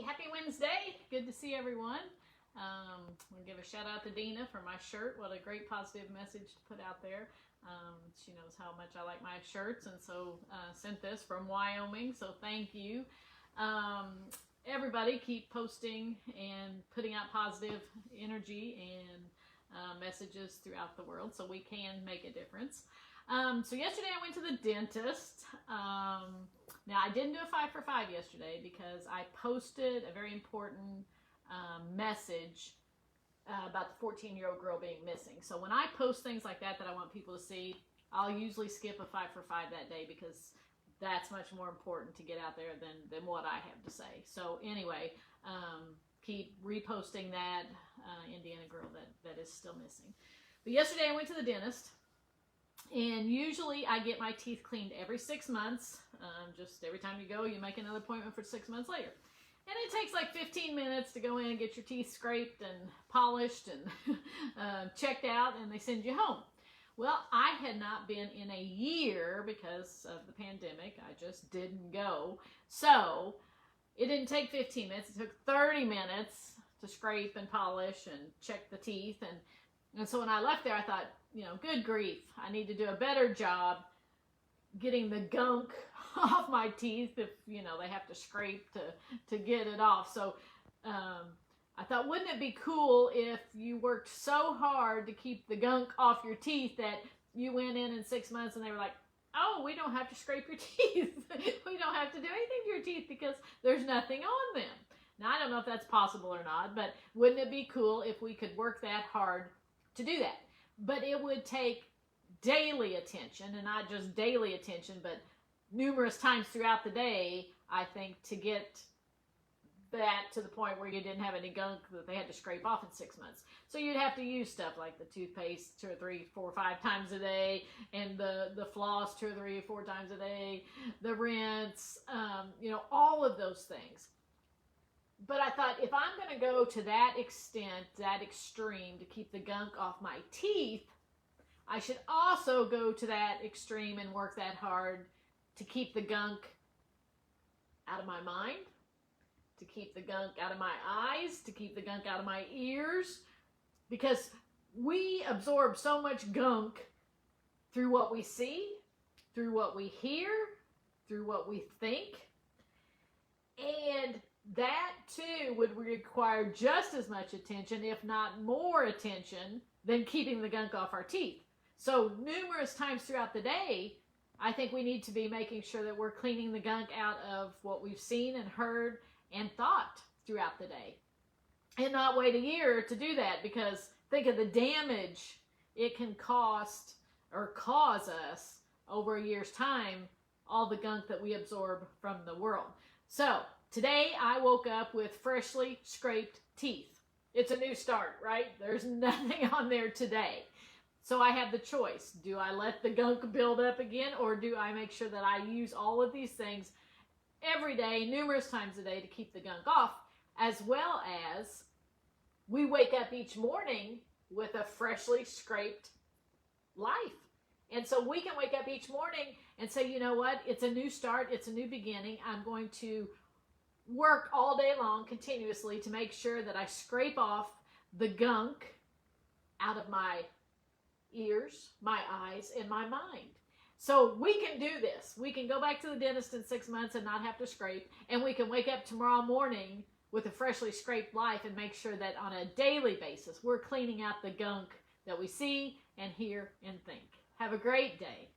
Happy Wednesday. Good to see everyone. I'm going to give a shout out to Dina for my shirt. What a great positive message to put out there. She knows how much I like my shirts, and so sent this from Wyoming, so thank you. Everybody keep posting and putting out positive energy and messages throughout the world so we can make a difference. So yesterday I went to the dentist. Now I didn't do a 5 for 5 yesterday because I posted a very important message about the 14-year-old girl being missing. So when I post things like that I want people to see, I'll usually skip a 5 for 5 that day because that's much more important to get out there than what I have to say. So anyway, keep reposting that Indiana girl that is still missing. But yesterday I went to the dentist. And usually I get my teeth cleaned every 6 months. Just every time you go, you make another appointment for 6 months later. And it takes like 15 minutes to go in and get your teeth scraped and polished and checked out, and they send you home. Well, I had not been in a year because of the pandemic. I just didn't go. So it didn't take 15 minutes. It took 30 minutes to scrape and polish and check the teeth. And so when I left there, I thought, you know, good grief, I need to do a better job getting the gunk off my teeth if, you know, they have to scrape to get it off. So I thought, wouldn't it be cool if you worked so hard to keep the gunk off your teeth that you went in 6 months and they were like, oh, we don't have to scrape your teeth. We don't have to do anything to your teeth because there's nothing on them. Now, I don't know if that's possible or not, but wouldn't it be cool if we could work that hard to do that? But it would take daily attention, and not just daily attention, but numerous times throughout the day, I think, to get that to the point where you didn't have any gunk that they had to scrape off in 6 months. So you'd have to use stuff like the toothpaste 2 or 3, 4 or 5 times a day, and the floss 2 or 3 or 4 times a day, the rinse, you know, all of those things. But I thought, if I'm going to go to that extent, that extreme, to keep the gunk off my teeth, I should also go to that extreme and work that hard to keep the gunk out of my mind, to keep the gunk out of my eyes, to keep the gunk out of my ears, because we absorb so much gunk through what we see, through what we hear, through what we think, and that too would require just as much attention, if not more attention, than keeping the gunk off our teeth. So numerous times throughout the day, I think we need to be making sure that we're cleaning the gunk out of what we've seen and heard and thought throughout the day. And not wait a year to do that, because think of the damage it can cost or cause us over a year's time, all the gunk that we absorb from the world. So today I woke up with freshly scraped teeth. It's a new start, right? There's nothing on there today. So I have the choice. Do I let the gunk build up again, or do I make sure that I use all of these things every day, numerous times a day, to keep the gunk off, as well as we wake up each morning with a freshly scraped life. And so we can wake up each morning and say, you know what? It's a new start. It's a new beginning. I'm going to work all day long continuously to make sure that I scrape off the gunk out of my ears, my eyes, and my mind. So we can do this. We can go back to the dentist in 6 months and not have to scrape, and we can wake up tomorrow morning with a freshly scraped life and make sure that on a daily basis we're cleaning out the gunk that we see and hear and think. Have a great day.